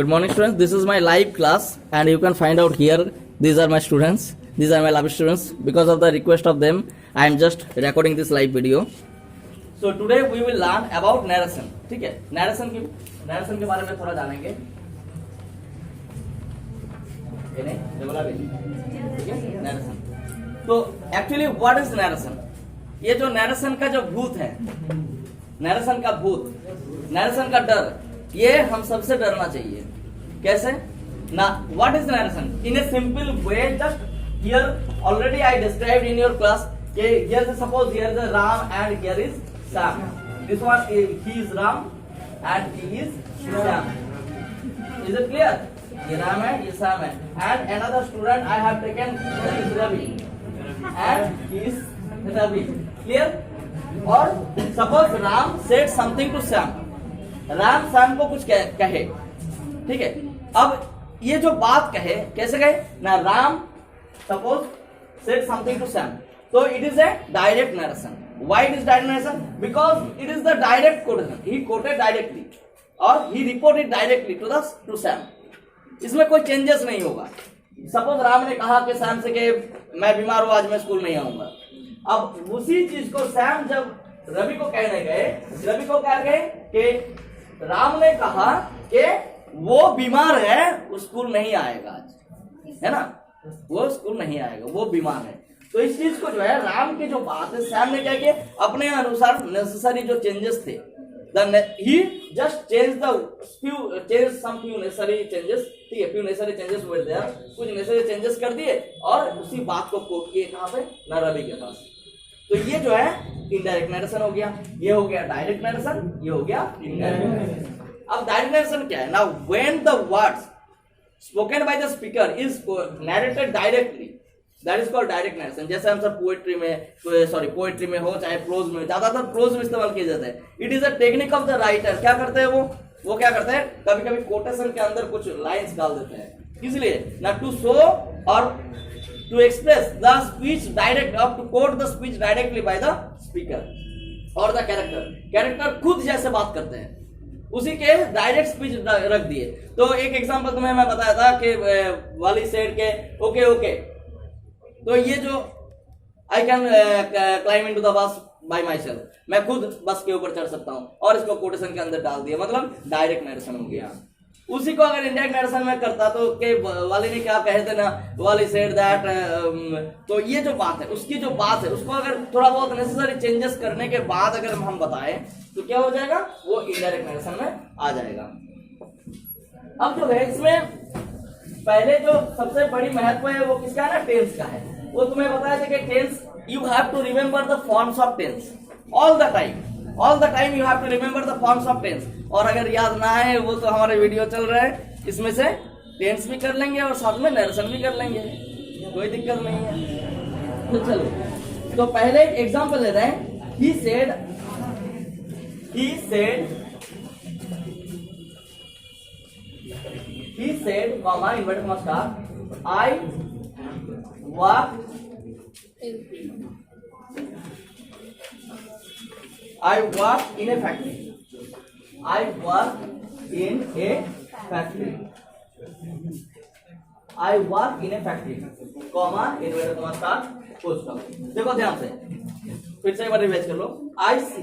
Good morning, students. This is my live class, and you can find out here. These are my students. These are my lab students. Because of the request of them, I am just recording this live video. So today we will learn about narration. ठीक है? narration के बारे में थोड़ा जानेंगे. ये नहीं, ये बोला भी. ठीक है? narration. तो actually what is narration? ये जो narration का जो भूत है, narration का भूत, narration का डर, ये हम सबसे डरना चाहिए. कैसे ना? What is narration in a simple way? Just here already I described in your class. Here suppose here is Ram and here is Shyam. This one he is Ram and he is Shyam. Is it clear? ये राम है, ये श्याम है. And another student I have taken Ravi and he is Ravi. Clear? और suppose Ram said something to Shyam. Ram Shyam को कुछ कहे. ठीक है? अब ये जो बात कहे, कैसे कहे ना? Ram suppose said something to Shyam, तो it is a direct narration. Why it is direct narration? Because it is the direct quotation. He quoted directly और he reported directly to Shyam. इसमें कोई चेंजेस नहीं होगा. सपोज राम ने कहा कि श्याम से कि मैं बीमार हूं, आज मैं स्कूल नहीं आऊंगा. अब उसी चीज को श्याम जब रवि को कहने गए, रवि को क्या गए कि राम ने कहा कि वो बीमार है, वो स्कूल नहीं आएगा आज, है ना? वो स्कूल नहीं आएगा, वो बीमार है. तो इस चीज को जो है राम की जो बात है, श्याम ने क्या किया? अपने अनुसार नेसेसरी जो चेंजेस थे, he just change some few necessary changes. ठीक है? फ्यू नेसेसरी चेंजेस हुए थे, कुछ नेसेसरी चेंजेस कर दिए और उसी बात को कोट किए. कहां पे? ना रवि के पास. तो ये जो है इनडायरेक्ट नरेशन हो गया. ये हो गया डायरेक्ट नरेशन, ये हो गया इनडायरेक्ट नरेशन. अब डायरेक्ट नरेशन क्या है? Now when the words spoken by the speaker is narrated directly, that is called direct narration. जैसे हम सब पोएट्री में हो चाहे प्रोज में, ज्यादातर प्रोज में इस्तेमाल किया जाता है. It is a technique of the writer. क्या करते हैं वो क्या करते हैं? कभी कभी कोटेशन के अंदर कुछ लाइन्स डाल देते हैं. इसलिए ना टू शो और to express the speech direct or to quote the speech directly by the speaker or the character खुद जैसे बात करते हैं उसी के डायरेक्ट स्पीच रख दिए. तो एक एग्जांपल तुम्हें मैं बताया था कि वाली सेड के ओके ओके, तो ये जो I can climb into the bus bye my self, मैं खुद बस के ऊपर चढ़ सकता हूं, और इसको कोटेशन के अंदर डाल दिया, मतलब डायरेक्ट नरेशन हो गया. उसी को अगर इंडायरेक्ट नरेशन में करता तो के वाली ने क्या कहे थे ना, वाली सेड दैट, तो ये जो बात है, उसकी जो बात है, उसको अगर थोड़ा बहुत नेसेसरी चेंजेस करने के बाद अगर हम बताएं तो क्या हो जाएगा? वो इंडायरेक्ट नरेशन में आ जाएगा. अब जो है इसमें पहले जो सबसे बड़ी महत्व है वो किसका है ना? टेंस का है. वो तुम्हें बताया था कि tense you have to remember the forms of tense all the time you have to remember the forms of tense. और अगर याद ना है वो तो हमारे वीडियो चल रहा है, इसमें से टेंस भी कर लेंगे और साथ में नरेशन भी कर लेंगे, कोई दिक्कत नहीं है. तो चलो, तो पहले एक एग्जांपल ले रहे हैं. He said comma inverted comma star, I work in a factory. I work in a factory. Comma inverted comma star full stop. देखो ध्यान से, फिर से एक बार रिवाइज कर लो.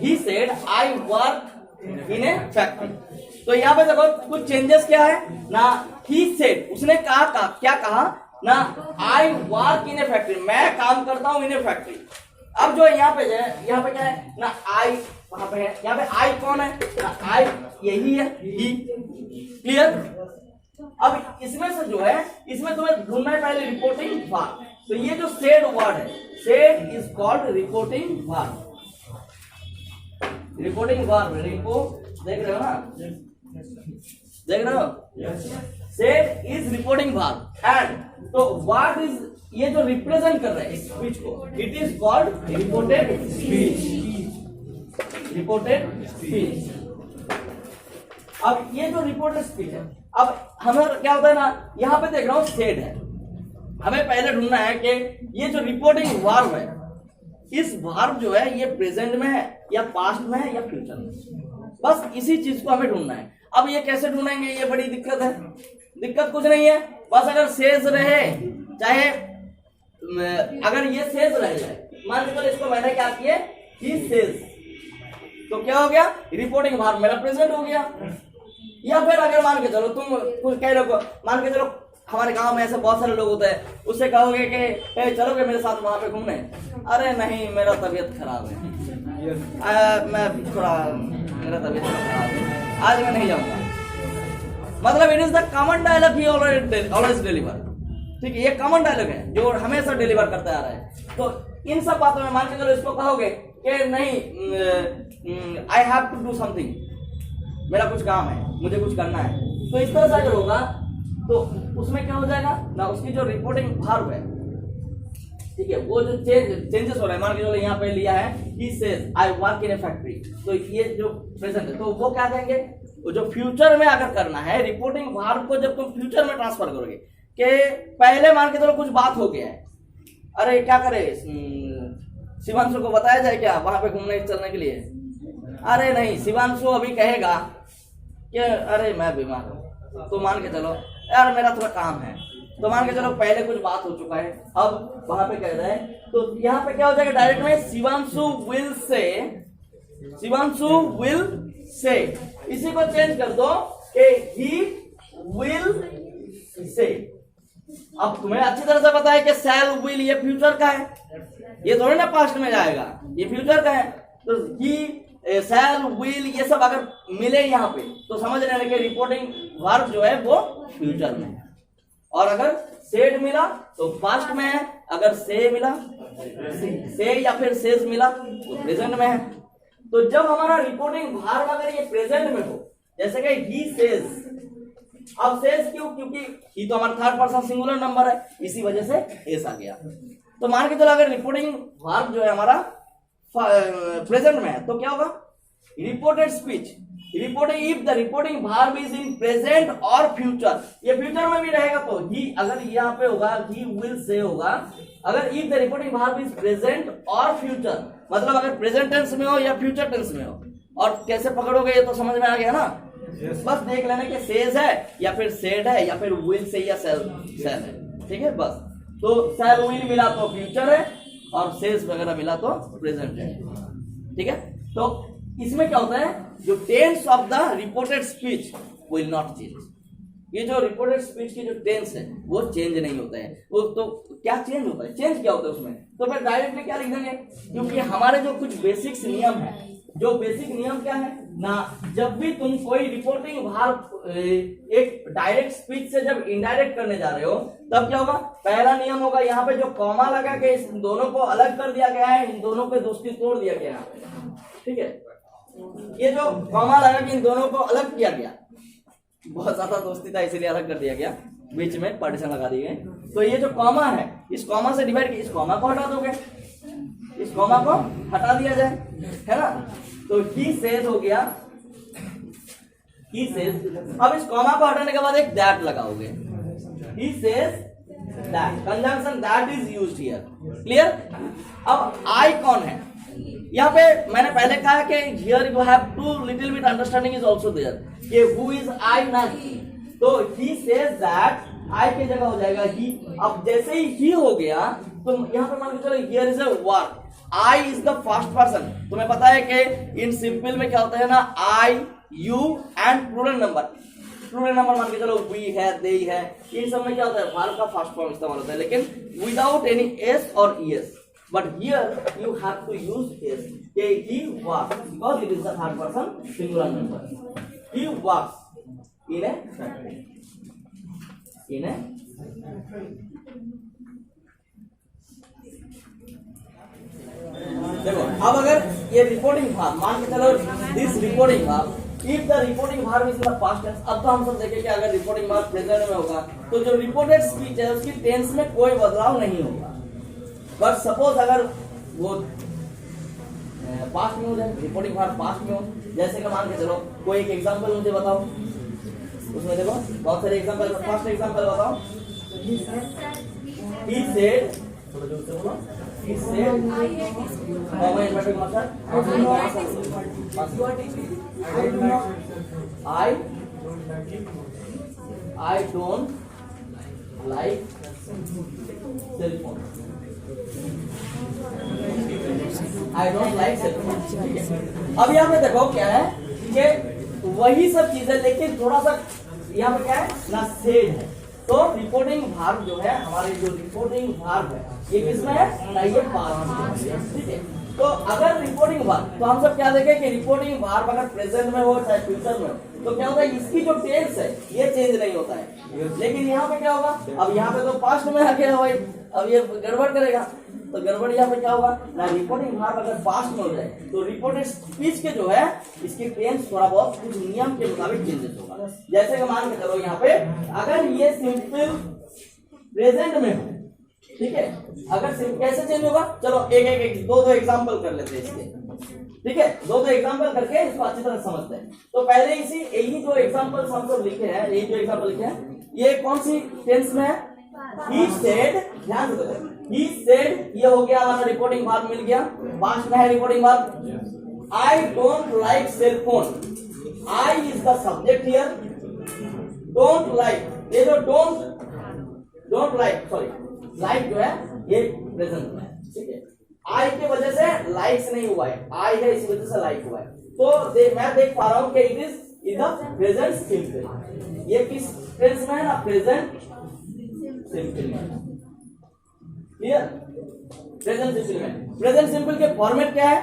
he said I work in a factory. तो यहाँ पे देखो कुछ चेंजेस क्या है ना? he said, उसने क्या कहा ना? I work in a factory, मैं काम करता हूँ in a factory. अब जो यहाँ पे क्या है ना? आई वहां पे है. यहाँ पे आई कौन है ना? आई यही है, ही. क्लियर? अब इसमें से जो है, इसमें तुम्हें ढूंढना है पहले रिपोर्टिंग वर्ब. तो ये जो सेड वर्ड है, said is called reporting verb. Reporting verb, देख रहे हो ना? देख रहे हो? Said is reporting verb. And तो व्हाट इज, ये जो रिप्रेजेंट कर रहा है स्पीच को, it is called reported speech. अब ये जो रिपोर्टेड स्पीच है, अब हमें क्या होता है ना, यहाँ पे देख रहा हूं सेड है. हमें पहले ढूंढना है कि ये जो रिपोर्टिंग वर्ब है, इस वर्ब जो है ये प्रेजेंट में है या पास्ट में है या फ्यूचर में. बस इसी चीज को हमें ढूंढना है. अब ये कैसे ढूंढेंगे, ये बड़ी दिक्कत है। दिक्कत कुछ नहीं है, बस अगर सेज रहे, चाहे अगर ये सेज रह जाए, मान के चलो इसको मैंने क्या किया, ही सेज, तो क्या हो गया, रिपोर्टिंग वर्ब मेरा प्रेजेंट हो गया। या फिर अगर मान के चलो तुम कुछ कह रहे हो, मान के चलो हमारे गांव में ऐसे बहुत सारे लोग होते हैं, उससे कहोगे कि चलोगे मेरे साथ वहां पे घूमने, अरे नहीं मेरा तबीयत खराब है, मैं थोड़ा, मेरा तबीयत खराब है, आज मैं नहीं जाऊंगा। मतलब it is the common dialogue he always deliver, ठीक है, ये कॉमन डायलॉग है जो हमेशा डिलीवर करता आ रहा है। तो इन सब बातों में मान के चलो इसको कहोगे कि नहीं I have to do something, मेरा कुछ काम है, मुझे कुछ करना है, तो इस तरह से अगर होगा तो उसमें क्या हो जाएगा ना, उसकी जो रिपोर्टिंग वर्ब है, ठीक है, वो जो चेंजेस हो रहे हैं, मान के चलो यहाँ पे लिया है he says I work in A factory, तो ये जो प्रेजेंट है, तो वो क्या कहेंगे, वो जो फ्यूचर में अगर करना है, रिपोर्टिंग वर्ब को जब तुम फ्यूचर में ट्रांसफर करोगे, कि पहले मान के चलो कुछ बात हो गया है, अरे क्या करे, शिवांशु को बताया जाए क्या वहां पे घूमने चलने के लिए, अरे नहीं, शिवांशु अभी कहेगा कि अरे मैं बीमार हूं, तो मान के चलो यार मेरा थोड़ा काम है, तो मान के चलो पहले कुछ बात हो चुका है, अब वहां पे कह रहा है, तो यहाँ पे क्या हो जाएगा, डायरेक्ट में Shivanshu will say, Shivanshu will say, इसी को चेंज कर दो कि ही विल से। अब तुम्हें अच्छी तरह से पता है कि शैल विल ये फ्यूचर का है, ये थोड़ी ना पास्ट में जाएगा, ये फ्यूचर का है, तो ही शैल विल ये सब अगर मिले यहाँ पे तो समझ रहे हैं कि रिपोर्टिंग वर्ब जो है वो फ्यूचर में है, और अगर सेड मिला तो पास्ट में है, अगर से मिला, से या फिर सेज मिला तो प्रेजेंट में है। तो जब हमारा रिपोर्टिंग वर्ब अगर ये प्रेजेंट में हो, जैसे कि ही सेज, अब सेज क्यों, क्योंकि ही तो हमारा थर्ड पर्सन सिंगुलर नंबर है, इसी वजह से एस आ गया। तो मान के चलो अगर रिपोर्टिंग वर्ब जो है हमारा प्रेजेंट में है, तो क्या होगा, reported speech, reporting, if the reporting verb is in present और फ्यूचर, ये फ्यूचर में भी रहेगा, तो ही अगर यहाँ पे होगा ही विल से होगा, अगर if the reporting verb is present और फ्यूचर, मतलब अगर प्रेजेंट टेंस में हो या फ्यूचर टेंस में हो, और कैसे पकड़ोगे ये तो समझ में आ गया ना, बस देख लेना कि सेज है या फिर सेड है या फिर विल से या सेल है, ठीक है, बस। तो सेल विल मिला तो फ्यूचर है और सेज वगैरह मिला तो प्रेजेंट है, ठीक है। तो इसमें क्या होता है, जो tense of the reported speech will not change, ये जो रिपोर्टेड स्पीच की जो टेंस है वो चेंज नहीं होता है, वो तो क्या चेंज होता है, चेंज क्या होता है उसमें, तो फिर डायरेक्टली क्या लिख देंगे, क्योंकि हमारे जो कुछ बेसिक्स नियम है, जो बेसिक नियम क्या है ना, जब भी तुम कोई रिपोर्टिंग वर्ब एक डायरेक्ट स्पीच से जब इनडायरेक्ट करने जा रहे हो, तब क्या होगा, पहला नियम होगा यहाँ पे जो कॉमा लगा के इन दोनों को अलग कर दिया गया है, इन दोनों पे दोस्ती तोड़ दिया गया है, ठीक है, ये जो कॉमा लगा के इन दोनों को अलग किया गया, बहुत ज्यादा दोस्ती था इसीलिए अलग कर दिया गया, बीच में पार्टीशन लगा दिए गए, तो ये जो कॉमा है, इस कॉमा से डिवाइड, इस कॉमा को हटा दोगे, इस कॉमा को हटा दिया जाए, है ना, तो ही सेज हो गया, ही सेज। अब इस कॉमा को हटाने के बाद एक दैट लगाओगे, he says that, conjunction that is used here, clear. अब आई कौन है, यहाँ पे मैंने पहले कहा कि here you have to little bit understanding is also there, कि हु इज आई ना ही, तो ही सेज दैट, आई की जगह हो जाएगा ही। अब जैसे ही हो गया तो यहाँ पे मान के चलो here is a verb, I is the first person, तुम्हें पता है कि इन सिंपल में क्या होता है ना, I you and plural number, plural number मान के चलो वी है, दे है, इन सब में क्या होता है, वर्ब का फर्स्ट फॉर्म इस्तेमाल होता है, लेकिन विदाउट एनी एस और ES, but here you have to use is he walks because it is the third person singular number, he walks in a factory, in a देखो, अब अगर ये रिपोर्टिंग वर्ब मान के चलो, this reporting verb, if the reporting verb is in the past tense, अब तो हम सब देखें कि अगर रिपोर्टिंग वर्ब प्रेजेंट में होगा तो जो रिपोर्टेड स्पीच है उसकी टेंस में कोई बदलाव नहीं होगा, बट सपोज अगर वो पास्ट में हो जाए, रिपोर्टिंग वर्ब पास्ट में हो, जैसे कि मान के चलो कोई एक एग्जांपल मुझे बताओ, उसमें देखो बहुत सारे एग्जांपल, फर्स्ट एग्जांपल बताओ, he said, थोड़ा जोर से बोलो, he said, I I don't like cell phone. I don't like cell phone. ठीक है, अब यहाँ पे देखो क्या है कि वही सब चीजें, लेकिन थोड़ा सा यहाँ पे क्या है ना, सेड है। तो रिपोर्टिंग भाग जो है, हमारे जो रिपोर्टिंग भाग है ये किसमें है ना, ये पास्ट में। ठीक है, तो अगर रिपोर्टिंग भाग, तो हम सब क्या देखें कि रिपोर्टिंग भाग अगर प्रेजेंट में हो चाहे फ्यूचर में, तो क्या होता है इसकी जो टेंस है ये चेंज नहीं होता है। लेकिन यहाँ पे क्या होगा, अब यहाँ पे तो पास्ट में आ गया भाई, अब ये गड़बड़ करेगा, तो गड़बड़ यहाँ पे क्या होगा ना, रिपोर्टिंग भाग अगर पास्ट में हो जाए तो रिपोर्टेड स्पीच के जो है इसकी टेंस थोड़ा बहुत कुछ नियम के मुताबिक चेंजेस होगा। जैसे कि मान के चलो यहाँ पे अगर ये सिंपल प्रेजेंट में हो, ठीक है, अगर कैसे चेंज होगा, चलो एक दो एग्जांपल कर लेते हैं इसके। ठीक है, दो एग्जांपल करके इसको अच्छी तरह समझते हैं। तो पहले यही जो एग्जांपल हम सब लिखे हैं, यही जो एग्जांपल लिखे हैं, ये कौन सी टेंस में है, ही सेड, ध्यान से देखो, ही सेड ये हो गया हमारा रिपोर्टिंग भाग मिल गया, पास्ट में है रिपोर्टिंग भाग। I don't like cell phone, I is the subject here, don't like, ये जो डोंट लाइक, सॉरी लाइक जो है ये प्रेजेंट में है। ठीक है, आई की वजह से लाइक्स नहीं हुआ है, आई है इस वजह से लाइक हुआ है। तो मैं देख पा रहा हूं कि it is in the present simple, ये किस टेंस में है ना, प्रेजेंट सिंपल में। क्लियर, प्रेजेंट सिंपल में। प्रेजेंट सिंपल के फॉर्मेट क्या है,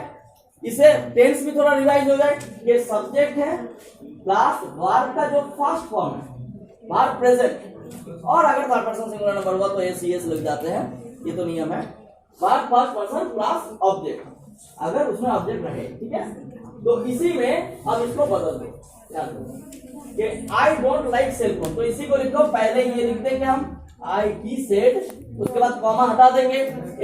इसे टेंस भी थोड़ा रिवाइज हो जाए, ये सब्जेक्ट है प्लस वर्ब का जो फर्स्ट फॉर्म है, वर्ब प्रेजेंट, और अगर थर्ड पर्सन सिंगुलर नंबर हुआ तो एस लग जाते हैं, ये तो नियम है। Verb first person plus object, अगर उसमें ऑब्जेक्ट रहे, ठीक है, तो इसी में अब इसको बदल दो, ध्यान दो कि I don't like cell phone, तो इसी को लिखो, पहले ये लिख देंगे हम आई ही सेड, उसके बाद कॉमा हटा देंगे,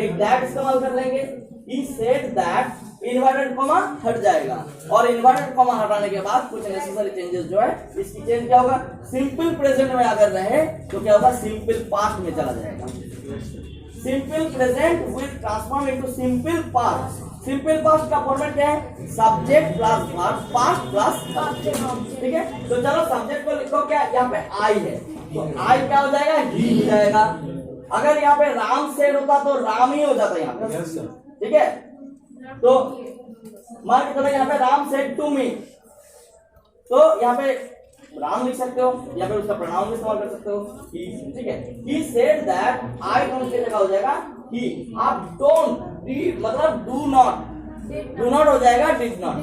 एक दैट इस्तेमाल कर लेंगे, he said that, inverted comma हट जाएगा, और इन्वर्टेड कॉमा हटाने के बाद कुछ नेसेसरी चेंजेस जो है, इसकी चेंज क्या होगा, सिंपल प्रेजेंट में अगर रहे तो क्या होगा, सिंपल पास्ट में चला जाएगा। Simple present will transform into simple past. Simple past का फॉर्मेट क्या है, subject plus verb, past plus object. ठीक है, तो चलो सब्जेक्ट को लिखो, क्या यहाँ पे आई है, तो आई क्या हो जाएगा, ही हो जाएगा। अगर यहाँ पे राम सेड होता तो राम ही हो जाता यहाँ पे। ठीक है, तो मान के चलो यहाँ पे राम सेड टू मी, तो यहाँ पे राम लिख सकते हो या फिर उसका प्रोनाउन भी इस्तेमाल कर सकते हो, ही। ठीक है, he said that, I don't की जगह हो जाएगा ही। आप डोंट, मतलब डू नॉट हो जाएगा did not,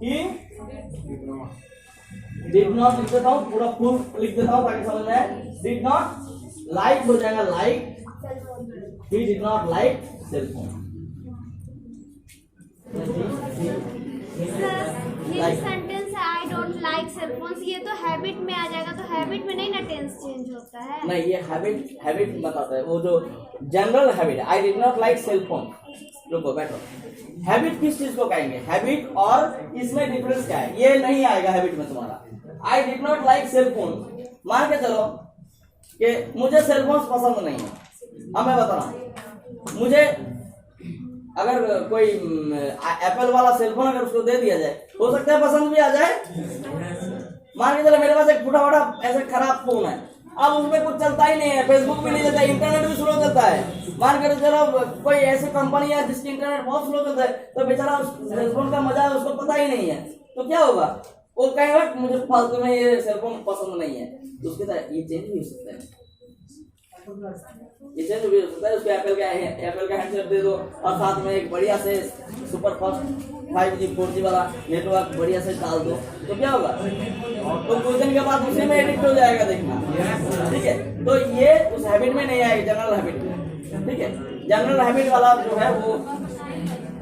he did not लिख देता हूँ, पूरा फुल लिख देता हूँ ताकि समझ में आए। डिड नॉट लाइक हो जाएगा like, he did not like cell phone. ये सेंटेंस है I don't like cell phones, ये तो हैबिट में आ जाएगा, तो हैबिट में नहीं ना टेंस चेंज होता है। नहीं, ये हैबिट बताता है, वो जो जनरल हैबिट है, I did not like cell phone. रुको बैठो, हैबिट किस चीज को कहेंगे, हैबिट और इसमें डिफरेंस क्या है, ये नहीं आएगा हैबिट में तुम्हारा। I did not like cell phone, मान के चलो कि मुझे सेल फोन पसंद नहीं है। अब मैं बता रहा हूं, मुझे अगर कोई एप्पल वाला सेल फोन अगर उसको दे दिया जाए, हो सकता है पसंद भी आ जाए। मान के चलो मेरे पास एक फूटा फटा ऐसा खराब फोन है, अब उसमें कुछ चलता ही नहीं है, फेसबुक भी नहीं चलता, इंटरनेट भी स्लो चलता है। मान कर चलो कोई ऐसी कंपनी है जिसकी इंटरनेट बहुत स्लो चलता है, तो बेचारा उस सेल फोन का मजा उसको पता ही नहीं है, तो क्या होगा, वो कहेगा मुझे फालतू में ये सेल फोन पसंद नहीं है। तो उसके साथ ये चेंज भी हो सकता है, ये चेंज भी हो सकता है। उसको एप्पल का हैंडसेट दे दो और साथ में एक बढ़िया से सुपर फास्ट 5G 4G वाला नेटवर्क बढ़िया से डाल दो, तो क्या होगा, तो कुछ दिन के बाद उसी में एडिक्ट हो जाएगा, देखना। ठीक है, तो ये उस हैबिट में नहीं आएगी, जनरल हैबिट में। ठीक है, जनरल हैबिट वाला जो है वो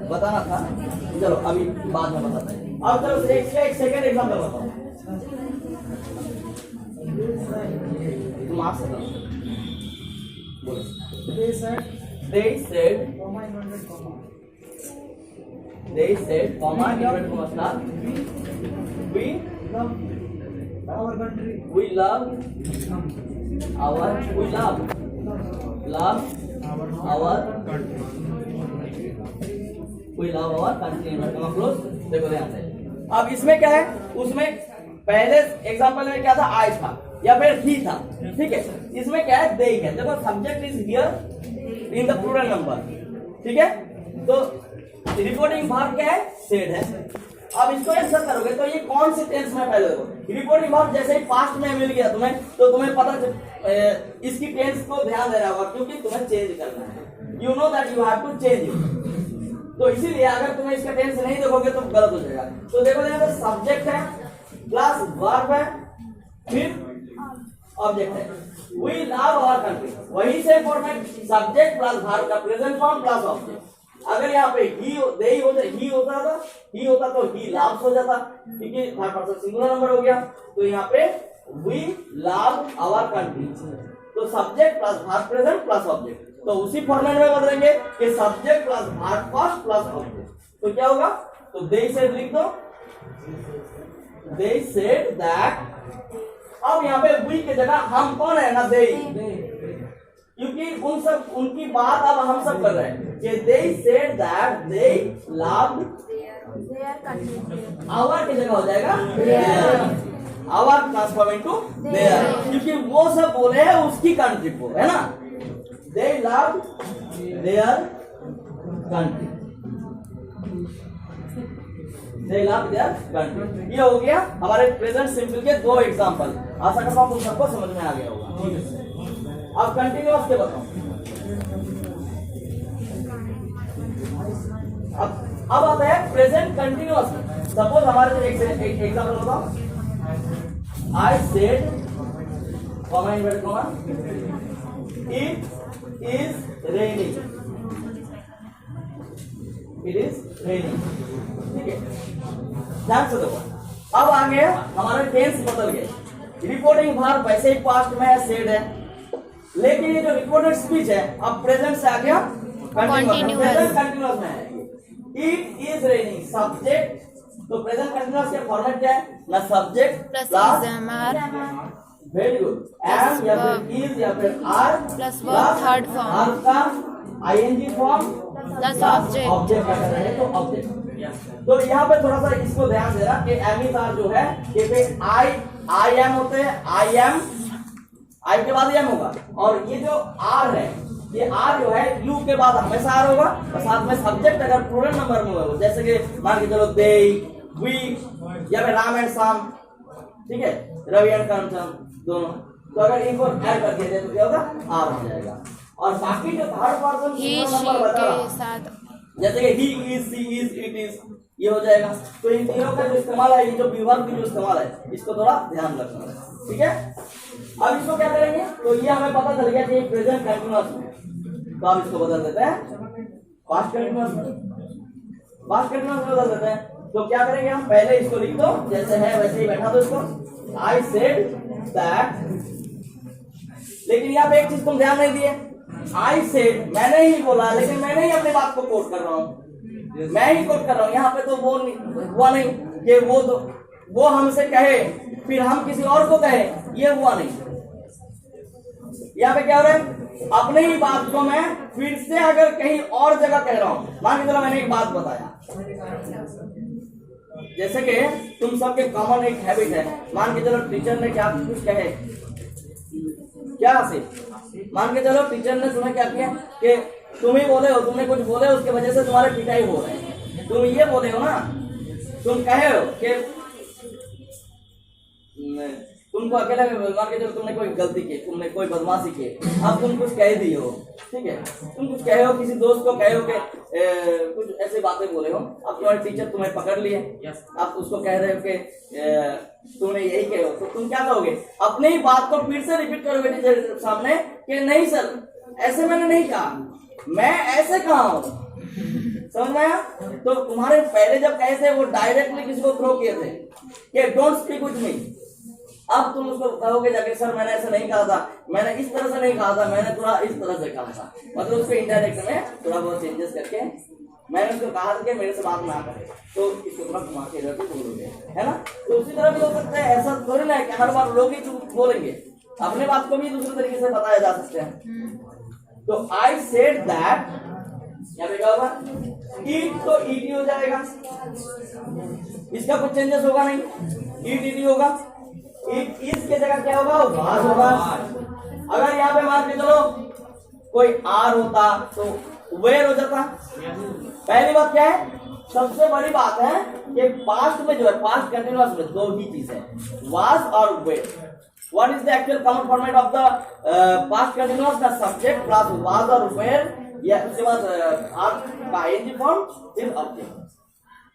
बताना था, चलो अभी बाद में बताते हैं। अब चलो एक सेकंड एग्जांपल बताओ, तुम आप से They said, comma, inverted comma star, we love our country, we love our country, inverted comma close। देखो ध्यान से, अब इसमें क्या है, उसमें पहले एग्जांपल में क्या था, आई था या फिर ही था, ठीक है। इसमें क्या है, दे है। देखो subject is here in the plural number, ठीक है। तो रिपोर्टिंग वर्ब क्या है, सेड है। अब इसको आंसर करोगे तो ये कौन सी टेंस में पहले देखो, रिपोर्टिंग वर्ब जैसे ही पास्ट में मिल गया तुम्हें, तो तुम्हें पता इसकी टेंस को ध्यान देना होगा, क्योंकि तुम्हें चेंज करना है। You know that you have to change it. तो इसीलिए अगर तुम्हें इसका टेंस नहीं देखोगे तो गलत हो जाएगा। तो देखो यहाँ पे सब्जेक्ट है प्लस वर्ब है फिर ऑब्जेक्ट है। वी लव आवर कंट्री, वही से फॉर्मेट सब्जेक्ट प्लस वर्ब का प्रेजेंट फॉर्म प्लस ऑब्जेक्ट। अगर यहाँ पे ही होता तो ही लव्स हो जाता, क्योंकि थर्ड पर्सन सिंगुलर नंबर हो गया। तो यहाँ पे वी लव आवर कंट्री, तो subject plus verb present plus object. तो उसी फॉर्मेट में बदलेंगे कि subject plus verb first plus object. तो क्या होगा, तो दे सेड लिख दो, दे सेड दैट। अब यहाँ पे वी की जगह हम कौन है ना, दे, क्योंकि उनकी बात अब हम सब कर रहे हैं कि they said that they loved our की जगह हो जाएगा our ट्रांसफॉर्म इनटू their, क्योंकि वो सब बोले हैं उसकी कंट्री को, है ना। they loved their country, they loved their country। ये हो गया हमारे प्रेजेंट सिंपल के दो एग्जांपल। आशा करता हूँ तुम सबको समझ में आ गया होगा। अब कंटिन्यूअस के बताओ। अब आता है प्रेजेंट कंटिन्यूअस। सपोज हमारे एक एग्जांपल बताओ, I said comma inverted comma it is raining, it is raining, ठीक है। ध्यान से देखो, अब आ गया हमारे टेंस बदल गए। रिपोर्टिंग वर्ब वैसे ही पास्ट में है, सेड है, लेकिन ये जो रिपोर्टेड स्पीच है अब प्रेजेंट से आ गया कंटिन्यूअस में है। इट इज रेनिंग सब्जेक्ट, तो प्रेजेंट कंटिन्यूअस के फॉर्मेट क्या है ना, subject plus very good am या फिर इज या फिर are plus verb third form का ING form plus object. Object का कर रहे हैं तो ऑब्जेक्ट। तो यहाँ पे थोड़ा सा इसको ध्यान देना कि एम इज आर जो है कि आई एम होते हैं, आई एम, आई के बाद एम होगा, और ये जो आर है, ये आर जो है यू के बाद हमेशा आर होगा, और साथ में सब्जेक्ट अगर प्लूरल नंबर में हो, जैसे कि मान के चलो दे, वी या फिर राम एंड श्याम, ठीक है, रवि एंड कंचन दोनों, तो अगर इनको ऐड कर दिया जाए तो क्या होगा, आर हो जाएगा। और बाकी जो थर्ड पर्सन नंबर बता रहा, जैसे कि he is, she is, it is, ये हो जाएगा। तो इन तीनों का जो इस्तेमाल है, ये जो विवर्ब की जो इस्तेमाल है, इसको थोड़ा ध्यान रखना है, ठीक है। अब इसको क्या करेंगे, तो ये हमें पता चल गया कि प्रेजेंट कंटिन्यूअस में, तो अब इसको बदल देते हैं पास्ट कंटिन्यूअस में, पास्ट कंटिन्यूअस में बदल देते हैं। तो क्या करेंगे हम, पहले इसको लिख दो जैसे है वैसे ही बैठा दो इसको, आई सेड दैट। लेकिन यहाँ पे एक चीज तुम ध्यान नहीं दिए, आई सेड मैंने ही बोला, लेकिन मैंने ही अपनी बात को कोट कर रहा हूँ, मैं ही कोट कर रहा हूँ। यहाँ पे तो वो हुआ नहीं कि वो हमसे कहे फिर हम किसी और को कहे, ये हुआ नहीं। यहाँ पे क्या हो रहा है, अपने ही बात को मैं फिर से अगर कहीं और जगह कह रहा हूँ। मान के चलो मैंने एक बात बताया, जैसे कि तुम सबके कॉमन एक हैबिट है, मान के चलो टीचर ने क्या कुछ कहे, क्या से मान के चलो टीचर ने तुम्हें क्या किया कि तुम ही बोले हो, तुमने कुछ बोले उसके वजह से तुम्हारे पिटाई हो रहे हैं। तुम ये बोले हो ना, तुम कहे हो कि तुमको अकेला मान के चलो तुमने कोई गलती की, तुमने कोई बदमाशी की, अब तुम कुछ कह दी हो, ठीक है, तुम कुछ कहे हो, किसी दोस्त को कहे हो कि कुछ ऐसी बातें बोले हो, अब तुम्हारे टीचर तुम्हें पकड़ लिए, आप उसको कह रहे हो कि तुमने यही कहे हो, तो तुम क्या कहोगे, अपनी ही बात को फिर से रिपीट करोगे टीचर के सामने कि नहीं सर ऐसे मैंने नहीं कहा, मैं ऐसे कहा हूं। समझ में आया? तो तुम्हारे पहले जब कहे थे वो डायरेक्टली किसी को थ्रो किए थे कि डोंट स्पीक विद मी, अब तुम उसको कहोगे जाके सर मैंने ऐसा नहीं कहा था, मैंने इस तरह से नहीं कहा था, मैंने थोड़ा इस तरह से कहा था, मतलब उसको इनडायरेक्ट में थोड़ा बहुत चेंजेस करके मैंने उसको कहा था कि मेरे से बात ना करे, तो इसको थोड़ा घुमा के इधर बोलोगे, है ना। तो उसी तरह भी हो सकता है, ऐसा थोड़ी ना है कि हर बार लोग ही बोलेंगे, अपने बात को भी दूसरे तरीके से बताया जा सकते हैं। तो आई सेड दैट यहाँ पे क्या होगा ईट, तो ईटी हो जाएगा, इसका कुछ चेंजेस होगा नहीं, ईट ईटी होगा। ईट इस के जगह क्या होगा वाज होगा। अगर यहाँ पे मान के चलो कोई आर होता तो वेयर हो जाता। पहली बात क्या है, सबसे बड़ी बात है कि पास्ट में जो है पास्ट कंटिन्यूअस में दो ही चीज है, वाज और were. What is the actual common format of the past continuous? The subject plus was और वेयर, या उसके बाद आर का आईएनजी फॉर्म फिर ऑब्जेक्ट।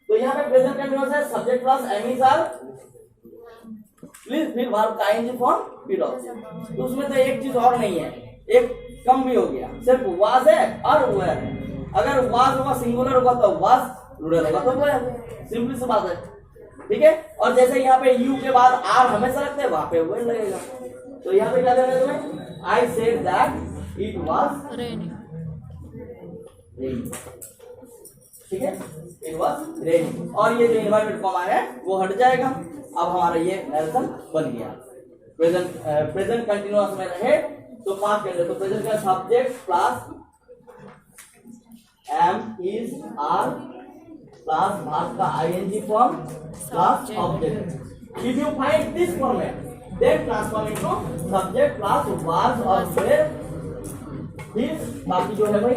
तो यहाँ पे प्रेजेंट कंटिन्यूअस है सब्जेक्ट प्लस एमईज आर फिर वर्ब का आईएनजी फॉर्म फिर ऑब्जेक्ट। तो उसमें तो एक चीज और नहीं है, एक कम भी हो गया, सिर्फ वाज है और वेयर है। अगर वाज होगा सिंगुलर होगा तो वाज, प्लूरल होगा तो वेयर, सिंपली सी बात है, ठीक है। और जैसे यहाँ पे यू के बाद आर हमेशा रखते हैं, वहां पे वेयर लगेगा। तो यहाँ पे क्या देना है तुम्हें, I said that it was rainy, ठीक है, इट वाज रेनी। और ये जो इन्वर्टेड कॉमा है वो हट जाएगा। अब हमारा ये नरेशन बन गया। प्रेजेंट कंटिन्यूअस में रहे तो पास्ट टेंस, तो प्रेजेंट का subject plus am is are plus verb का ING form plus object. If you find this format then transform into subject plus was और फिर बाकी जो है भाई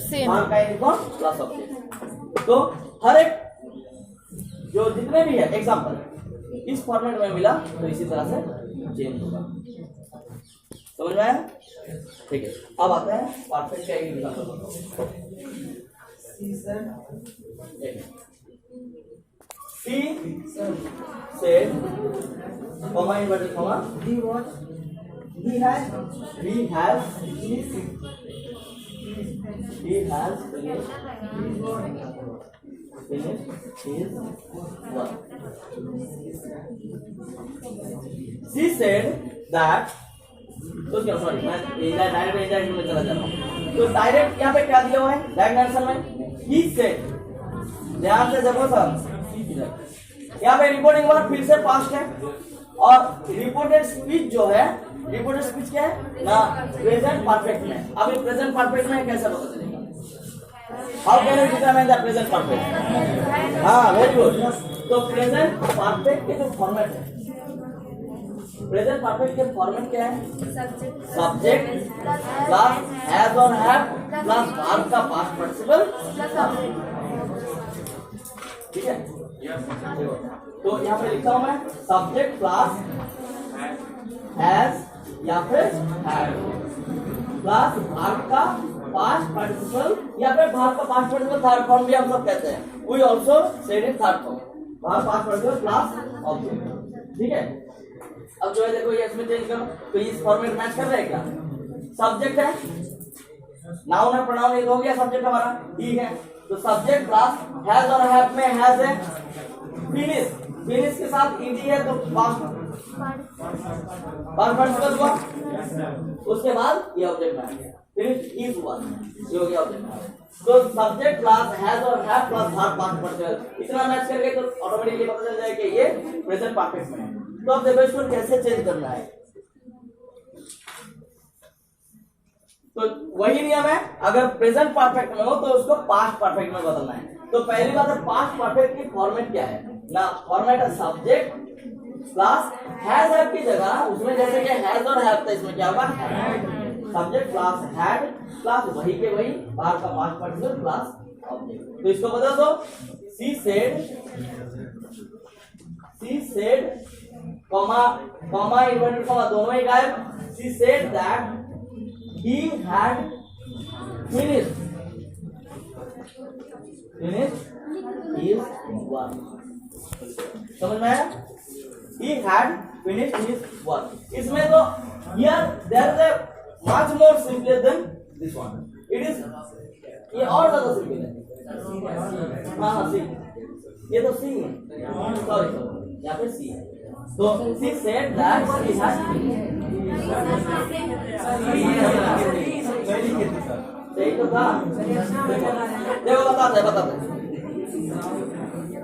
सेम वर्ब का आईएनजी फॉर्म प्लस ऑब्जेक्ट। तो हर एक जो जितने भी है एग्जांपल इस फॉर्मेट में मिला तो इसी तरह से चेंज होगा। समझ में आया? ठीक है, अब आता है परफेक्ट का एक एग्जांपल बताओ। सी said, comma inverted comma, he has finished his work. She said that, तो क्या सॉरी मैं डायरेक्ट में चला जा रहा हूँ। तो डायरेक्ट यहाँ पे क्या दिया हुआ है डायरेक्ट आंसर में, he said, ध्यान से देखो सर, यहाँ पे रिपोर्टिंग वर्ब फिर से पास्ट है और रिपोर्टेड स्पीच जो है, रिपोर्टेड स्पीच क्या है ना प्रेजेंट परफेक्ट में। अभी प्रेजेंट परफेक्ट में कैसे पता चलेगा? How can you determine the present perfect? हाँ वेरी गुड। तो प्रेजेंट परफेक्ट के जो फॉर्मेट है, प्रेजेंट परफेक्ट के फॉर्मेट क्या है? सब्जेक्ट प्लस हैज और हैव प्लस वर्ब का पास्ट पार्टिसिपल, ठीक है। तो यहाँ पे लिखता हूं मैं सब्जेक्ट प्लस हैज या फिर हैव प्लस वर्ब का पास्ट पार्टिसिपल या फिर वर्ब का पास्ट पार्टिसिपल थर्ड फॉर्म भी हम सब कहते हैं। We also said in third form, verb past participle plus object, ठीक है। अब जो है देखो ये इसमें चेंज करो तो इस फॉर्मेट मैच कर रहा है क्या? सब्जेक्ट है, नाउन है, प्रोनाउन ये हो गया सब्जेक्ट हमारा, ठीक है। तो सब्जेक्ट प्लस हैज और हैव में हैज है, फिनिश, फिनिश के साथ ईडी है तो पास्ट पार्टिसिपल हुआ, उसके बाद ये ऑब्जेक्ट में आ गया, फिनिश इज हुआ, ये हो गया ऑब्जेक्ट में। तो सब्जेक्ट प्लस हैज और have plus verb past participle इतना मैच करके तो ऑटोमेटिकली पता चल जाएगा कि ये प्रेजेंट परफेक्ट में है। तो अब देखो इसको कैसे चेंज करना है। तो वही नियम है, अगर प्रेजेंट परफेक्ट में हो तो उसको पास्ट परफेक्ट में बदलना है। तो पहली बात है पास्ट परफेक्ट की फॉर्मेट क्या है ना, फॉर्मेट है सब्जेक्ट प्लस हैज हैव की जगह उसमें जैसे कि हैज और हैव था, इसमें क्या होगा सब्जेक्ट प्लस हैड प्लस वही के वही वर्ब का पास्ट पार्टिसिपल प्लस ऑब्जेक्ट। तो इसको बदल दो, she said comma inverted comma दोनों ही गायब। She said that he had finished his work। समझ में आया? he had finished his work। इसमें तो here there is a much more simpler than this one। it is ये और ज्यादा सिंपल है। हाँ सी, ये तो सी है, सॉरी यहाँ पे सी है। तो she said that he had सही तो था। देखो बताते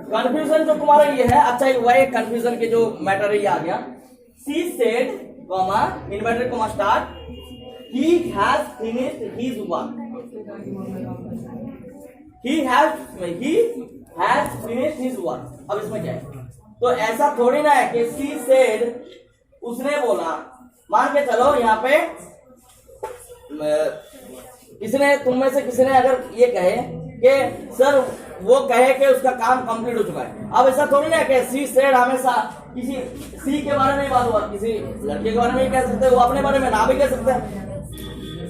कंफ्यूजन जो तुम्हारा ये है, अच्छा वही कंफ्यूजन के जो मैटर है ये आ गया। She said comma inverted comma start he has finished his work. he has finished his work. अब इसमें क्या है? तो ऐसा थोड़ी ना है कि she said, उसने बोला। मान के चलो यहाँ पे किसने, तुम में से किसी ने अगर ये कहे कि सर वो कहे कि उसका काम कंप्लीट हो चुका है। अब ऐसा थोड़ी ना कि सी सेड हमेशा किसी सी के बारे में ही बात हुआ, किसी लड़के के बारे में ही कह सकते हैं, वो अपने बारे में ना भी कह सकते हैं।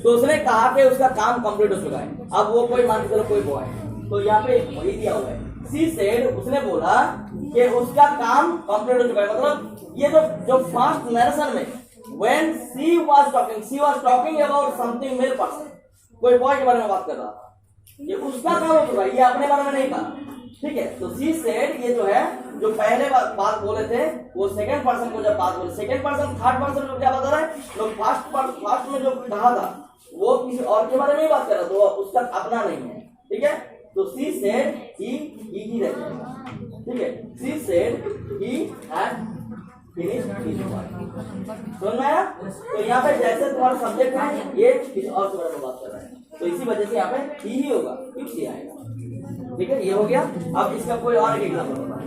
तो उसने कहा कि उसका काम कंप्लीट हो चुका है। अब वो कोई मान के चलो कोई बॉय, तो यहाँ पे वही दिया हुआ है, सी सेड, उसने बोला कि उसका काम कंप्लीट हो चुका है। मतलब ये जो फर्स्ट नरेशन में when she was talking about something male person, कोई बॉय के बारे में बात कर रहा था, ये उसका काम हो चुका है, ये अपने बारे में नहीं कहा। ठीक है, तो सी सेड ये जो है, जो पहले बात बोले थे वो सेकंड पर्सन को जब बात बोले, सेकंड पर्सन थर्ड पर्सन को क्या बता रहा है, तो फर्स्ट में जो कहा था वो किसी और के बारे में ही बात कर रहा था, तो उसका अपना नहीं है। ठीक है, तो सी सेड ही रहता है। ठीक है, she said he had finished his work. समझ में आया? तो यहाँ पे जैसे तुम्हारा सब्जेक्ट है ये किसी और के बारे में बात कर रहा है, तो इसी वजह से यहाँ पे ही होगा, क्यों सी आएगा। ठीक है, ये हो गया। अब इसका कोई और एग्जाम्पल होगा,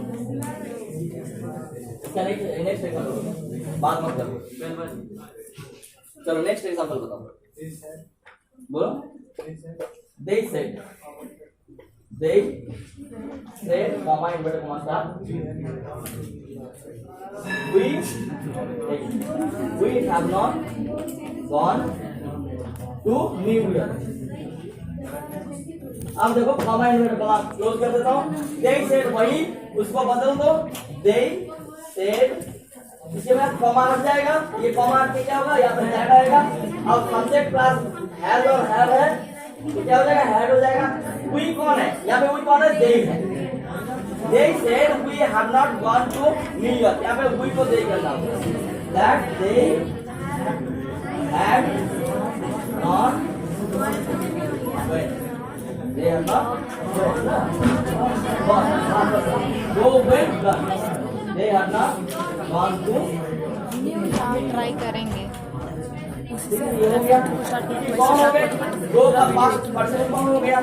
इसका नेक्स्ट एग्जाम्पल होगा, बात मत करो। चलो नेक्स्ट एग्जाम्पल बताओ, बोलो। They said, comma inverted comma start. We have not gone to New York. अब देखो comma inverted comma क्लोज कर देता हूँ। They said वही, उसको बदल दो, they said, इसके बाद कॉमा लग जाएगा, ये कॉमा के क्या होगा, यहाँ पे हैड आएगा। अब सब्जेक्ट प्लस हैज और हैव है, तो क्या हो जाएगा, हैड हो जाएगा। वी कौन है, यहाँ पे वी कौन है, दे है। They said we have not gone to New York, यहाँ पे वी को दे करना होगा, that they had not they have not go went gone, they have not gone to। Try करेंगे। ये हो गया, कौन हो गया, दो का पास्ट पर्सन कौन हो गया,